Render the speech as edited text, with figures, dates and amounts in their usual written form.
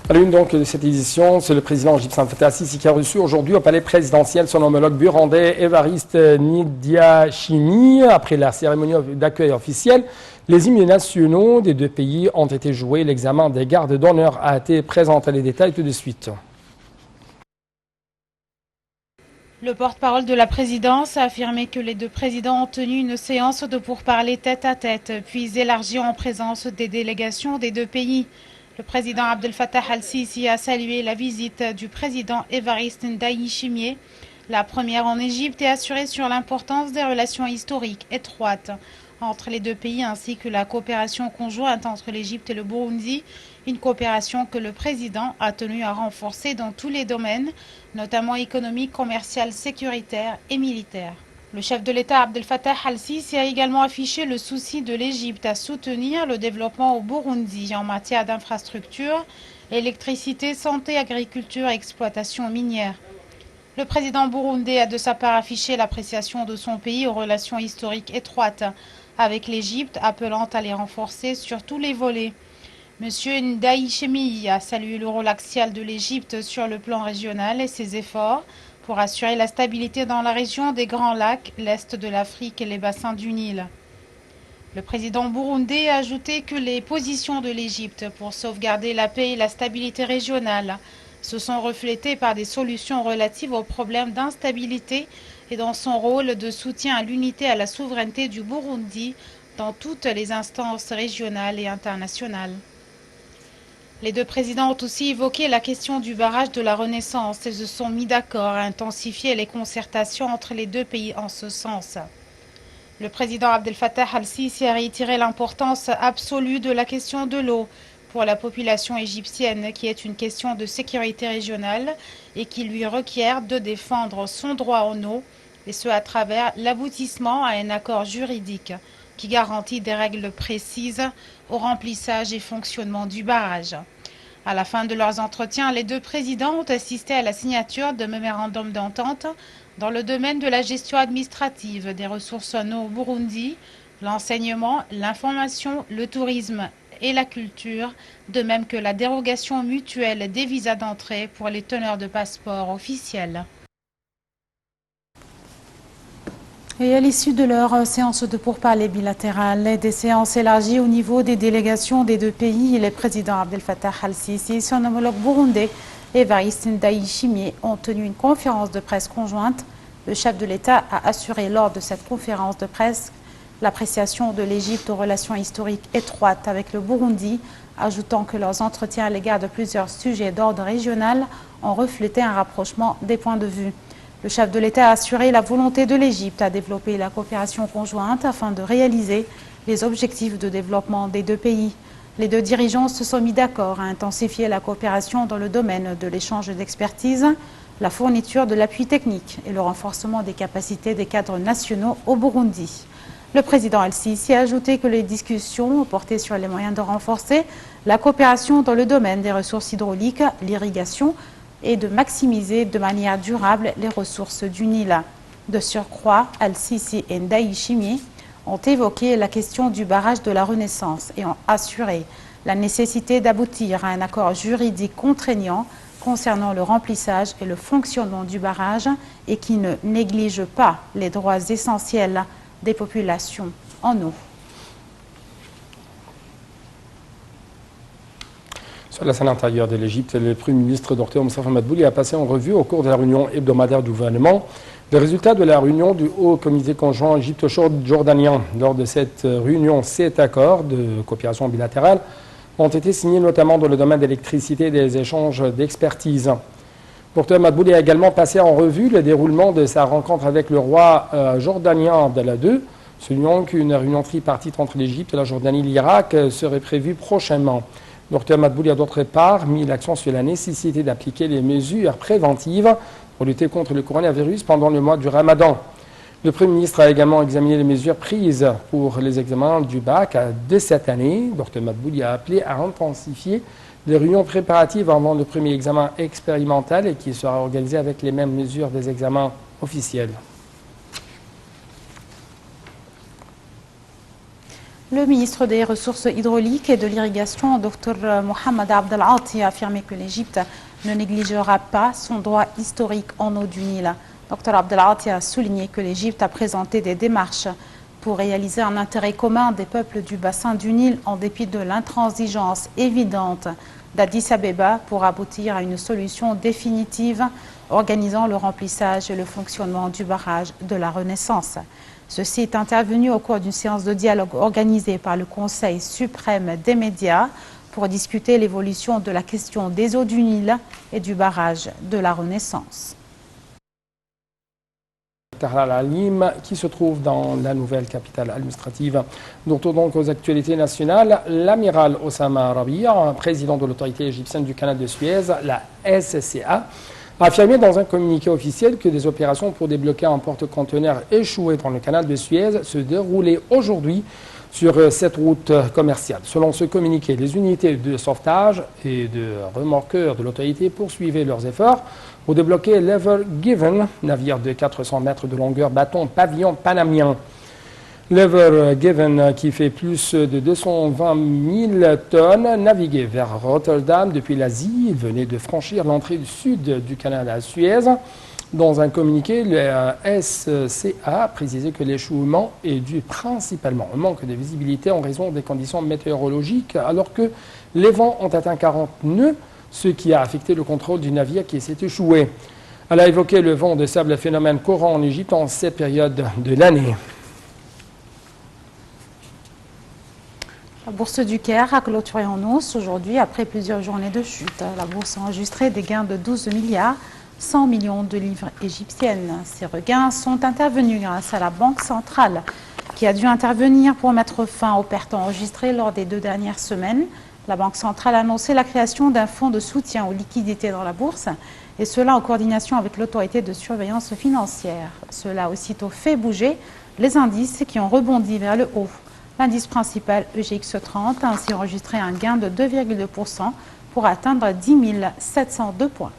À l'une donc de cette édition, c'est le président égyptien Fattah al-Sisi qui a reçu aujourd'hui au palais présidentiel son homologue burundais Évariste Ndayishimiye. Après la cérémonie d'accueil officielle, les hymnes nationaux des deux pays ont été joués. L'examen des gardes d'honneur a été présenté. Les détails tout de suite. Le porte-parole de la présidence a affirmé que les deux présidents ont tenu une séance de pourparlers tête-à-tête, puis élargie en présence des délégations des deux pays. Le président Abdel Fattah al-Sisi a salué la visite du président Évariste Ndayishimiye, la première en Égypte, et assuré sur l'importance des relations historiques étroites entre les deux pays ainsi que la coopération conjointe entre l'Égypte et le Burundi, une coopération que le président a tenu à renforcer dans tous les domaines, notamment économique, commercial, sécuritaire et militaire. Le chef de l'État Abdel Fattah al-Sisi a également affiché le souci de l'Égypte à soutenir le développement au Burundi en matière d'infrastructures, électricité, santé, agriculture et exploitation minière. Le président burundais a de sa part affiché l'appréciation de son pays aux relations historiques étroites avec l'Égypte, appelant à les renforcer sur tous les volets. Monsieur Ndayishimiye a salué le rôle axial de l'Égypte sur le plan régional et ses efforts pour assurer la stabilité dans la région des Grands Lacs, l'Est de l'Afrique et les bassins du Nil. Le président burundais a ajouté que les positions de l'Égypte pour sauvegarder la paix et la stabilité régionale se sont reflétées par des solutions relatives aux problèmes d'instabilité et dans son rôle de soutien à l'unité et à la souveraineté du Burundi dans toutes les instances régionales et internationales. Les deux présidents ont aussi évoqué la question du barrage de la Renaissance et se sont mis d'accord à intensifier les concertations entre les deux pays en ce sens. Le président Abdel Fattah al-Sisi a réitéré l'importance absolue de la question de l'eau pour la population égyptienne, qui est une question de sécurité régionale et qui lui requiert de défendre son droit en eau, et ce à travers l'aboutissement à un accord juridique qui garantit des règles précises au remplissage et fonctionnement du barrage. À la fin de leurs entretiens, les deux présidents ont assisté à la signature de mémorandums d'entente dans le domaine de la gestion administrative des ressources en eau au Burundi, l'enseignement, l'information, le tourisme et la culture, de même que la dérogation mutuelle des visas d'entrée pour les teneurs de passeports officiels. Et à l'issue de leur séance de pourparlers bilatérales et des séances élargies au niveau des délégations des deux pays, les présidents Abdel Fattah al-Sisi et son homologue burundais Évariste Ndayishimiye ont tenu une conférence de presse conjointe. Le chef de l'État a assuré lors de cette conférence de presse l'appréciation de l'Égypte aux relations historiques étroites avec le Burundi, ajoutant que leurs entretiens à l'égard de plusieurs sujets d'ordre régional ont reflété un rapprochement des points de vue. Le chef de l'État a assuré la volonté de l'Égypte à développer la coopération conjointe afin de réaliser les objectifs de développement des deux pays. Les deux dirigeants se sont mis d'accord à intensifier la coopération dans le domaine de l'échange d'expertise, la fourniture de l'appui technique et le renforcement des capacités des cadres nationaux au Burundi. Le président al-Sisi a ajouté que les discussions ont porté sur les moyens de renforcer la coopération dans le domaine des ressources hydrauliques, l'irrigation, et de maximiser de manière durable les ressources du Nil. De surcroît, al-Sisi et Ndayishimiye ont évoqué la question du barrage de la Renaissance et ont assuré la nécessité d'aboutir à un accord juridique contraignant concernant le remplissage et le fonctionnement du barrage et qui ne néglige pas les droits essentiels des populations en eau. Sur la scène intérieure de l'Égypte, le Premier ministre Dr Moustapha Madbouli a passé en revue au cours de la réunion hebdomadaire du gouvernement les résultats de la réunion du Haut Comité conjoint égypto-jordanien. Lors de cette réunion, 7 accords de coopération bilatérale ont été signés notamment dans le domaine de l'électricité et des échanges d'expertise. Dr Madbouli a également passé en revue le déroulement de sa rencontre avec le roi jordanien Abdallah II, soulignant qu'une réunion tripartite entre l'Égypte, la Jordanie et l'Irak serait prévue prochainement. Dr Madbouli a d'autre part mis l'accent sur la nécessité d'appliquer les mesures préventives pour lutter contre le coronavirus pendant le mois du Ramadan. Le Premier ministre a également examiné les mesures prises pour les examens du bac de cette année. Dr Madbouli a appelé à intensifier les réunions préparatives avant le premier examen expérimental et qui sera organisé avec les mêmes mesures des examens officiels. Le ministre des Ressources hydrauliques et de l'irrigation, Dr Mohamed Abdel Ati, a affirmé que l'Égypte ne négligera pas son droit historique en eau du Nil. Dr Abdel Ati a souligné que l'Égypte a présenté des démarches pour réaliser un intérêt commun des peuples du bassin du Nil en dépit de l'intransigeance évidente d'Addis Abeba pour aboutir à une solution définitive organisant le remplissage et le fonctionnement du barrage de la Renaissance. Ceci est intervenu au cours d'une séance de dialogue organisée par le Conseil suprême des médias pour discuter l'évolution de la question des eaux du Nil et du barrage de la Renaissance. Tahrar al-Alim, qui se trouve dans la nouvelle capitale administrative. Retour donc aux actualités nationales. L'amiral Oussama Rabia, président de l'autorité égyptienne du canal de Suez, la SCA, a affirmé dans un communiqué officiel que des opérations pour débloquer un porte-conteneurs échoué dans le canal de Suez se déroulaient aujourd'hui sur cette route commerciale. Selon ce communiqué, les unités de sauvetage et de remorqueurs de l'autorité poursuivaient leurs efforts pour débloquer l'Ever Given, navire de 400 mètres de longueur, bâton pavillon panamien. L'Ever Given, qui fait plus de 220 000 tonnes, naviguait vers Rotterdam depuis l'Asie. Il venait de franchir l'entrée sud du canal à Suez. Dans un communiqué, le SCA a précisé que l'échouement est dû principalement au manque de visibilité en raison des conditions météorologiques, alors que les vents ont atteint 40 nœuds, ce qui a affecté le contrôle du navire qui s'est échoué. Elle a évoqué le vent de sable, phénomène courant en Égypte en cette période de l'année. La bourse du Caire a clôturé en hausse aujourd'hui après plusieurs journées de chute. La bourse a enregistré des gains de 12 milliards 100 millions de livres égyptiennes. Ces regains sont intervenus grâce à la Banque centrale qui a dû intervenir pour mettre fin aux pertes enregistrées lors des 2 dernières semaines. La Banque centrale a annoncé la création d'un fonds de soutien aux liquidités dans la bourse, et cela en coordination avec l'autorité de surveillance financière. Cela a aussitôt fait bouger les indices qui ont rebondi vers le haut. L'indice principal EGX30 a ainsi enregistré un gain de 2,2% pour atteindre 10 702 points.